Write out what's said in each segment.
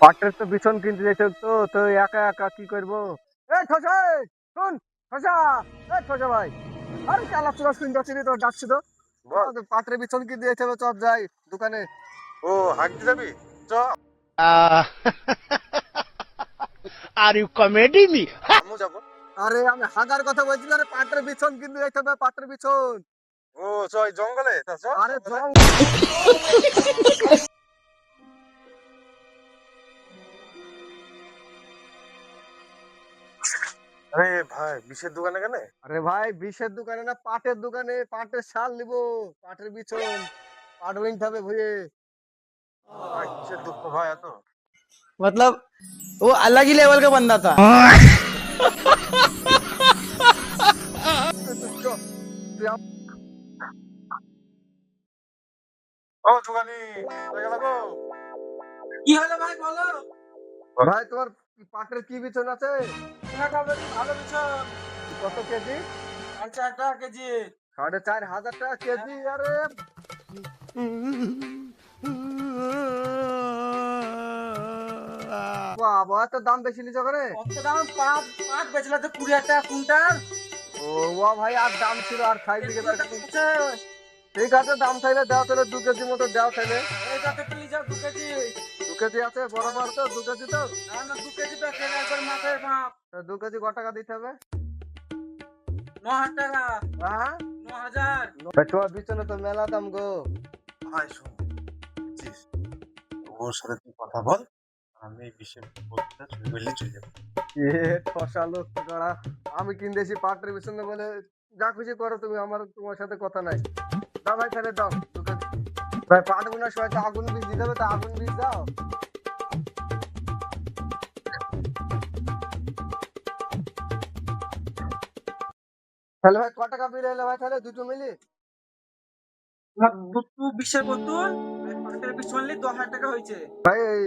পাটের তো বিছন কিনতে যেতে তো তো একা একা কি করবো? এই ঠসা, শুন ঠসা, এই ঠসা ভাই, আরে চালা চুরা শুনতে পাচ্ছি তো ডাকছি তো। বল। পাটের বিছন কিনতে যেতে হবে, চল যাই দোকানে। ও, হাঁটতে যাবি? চ। Uh, are you comedy me? আমিও যাবো। আরে আমি হাজার কথা বলছি না রে, পাটের বিছন কিনতে যেতে হবে, পাটের বিছন। ও, চ এই জঙ্গলে, তা চ আরে জঙ্গলে। আরে ভাই, বিষের দোকানে কেন? আরে ভাই বিষের দোকানে না, পাটের দোকানে, পাটের শাল নিবো, পাটের বিছন, পাট বিনতে হবে ভুঁয়ে। ভাই কিসের দুঃখ ভাই এত? मतलब वो अलग ही लेवल का बंदा था। তুই ও দোকানি, হয়ে গেল গো। কি হলো ভাই বলো? ভাই তোমার পাটের কি বিছন আছে? ভালো বিছন কত কেজি? 4.5 টাকা কেজি। 4,500 টাকা কেজি? আরে বাবা, এত দাম বেশি নিচ করে। কত দাম? পাট পাট বেচলে তো 20,000 টাকা কুইন্টাল। ও ওয়া ভাই, আর দাম ছিল আর খাই দিকে। ঠিক আছে, দাম চাইলে দাও, তাহলে 2 কেজি মতো দাও তাহলে। এইটাতে তুলি যাও 2 কেজি। 2 কেজি আছে বরাবর তো? 2 কেজি তো? না 2 কেজি তো খেলে একবার মাথায় ভাব। 2 কেজি কত টাকা দিতে হবে? 9,000 টাকা। হ্যাঁ 9,000। তোমার বিছনে তো মেলা দাম গো। ভাই শোন, বুঝছিস? ওর সাথে তুই কথা বল, আমি এই বিষের বোতলটা চুরি করলে চলে যাবো। এ ঠসা লোক করা, আমি কিনতেছি পাটের বিছনে বলে যা খুশি করো তুমি, আমার তোমার সাথে কথা নাই। দাও ভাই তাহলে দাও 2 কেজি। ভাই পাট গুনার সময় তো আগুন বীজ দিতে হবে, তো আগুন বীজ দাও। তাহলে ভাই কত টাকা বিল এলো ভাই, তাহলে দুটো মিলি? দুটো বিশের বোতল আর পাটের বিছন নিয়ে 10,000 টাকা হয়েছে। ভাই এই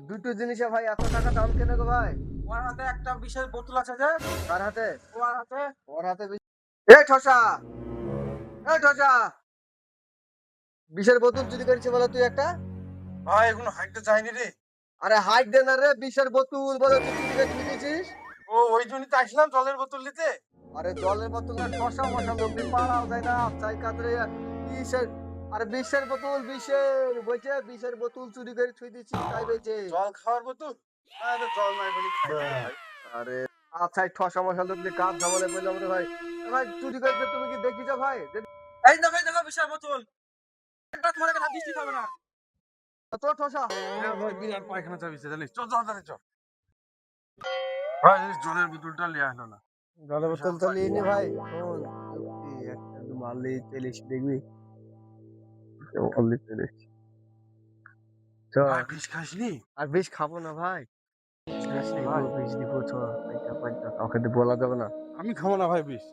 দুটো জিনিসে ভাই এত টাকা দাম কেন গো ভাই? ওর হাতে একটা বিশের বোতল আছে যে, কার হাতে? ওর হাতে। ওর হাতে এই ঠসা, এই ঠসা, বিষের বোতল চুরি করেছে বলে তুই একটা? ভাই এখনো হাঁটতে যায়নি রে। আরে হাইট দে না রে, বিষের বোতল বলে তুই চুরি করে তুই দিয়েছিস? ও, ওই জন্যই তো আসলাম জলের বোতল নিতে। আরে জলের বোতল না, ঠসা মশা লোক পাড়াও যায় না, চাই কাতরে বিষের। আরে বিষের বোতল, বিষের বলছে বিষের বোতল চুরি করে থুই দিচ্ছিস তাই বলছে। জল খাওয়ার বোতল? আরে জল নাই বলি খাই না ভাই। আরে আচ্ছা, এই ঠসা মশা লোক দিয়ে কাজ ঝামেলা বললাম রে ভাই। ভাই চুরি করতে তুমি কি দেখিছো ভাই? এই দেখো বিশাল বোতল। একটা তোমার কাছে বৃষ্টি খাবে না। তো ঠসা ভাই বিরাট পায়খানা চাবিছে, জানিস? চল চল চল চল। ভাই এই জলের বোতলটা লিয়ে আসলো না। জলের বোতল তো নিয়ে নি ভাই। শোন, সত্যি একটা মারলেই চলিস দেখবি, মারলেই চলিস। চল। ভাই বিষ খাসনি? আর বিষ খাবো না ভাই, বিষ নিবো, বিষ নিবো, চল। পয়সা পয়সা কাউকে তো বলা যাবে না। আমি খাবো না ভাই বিষ।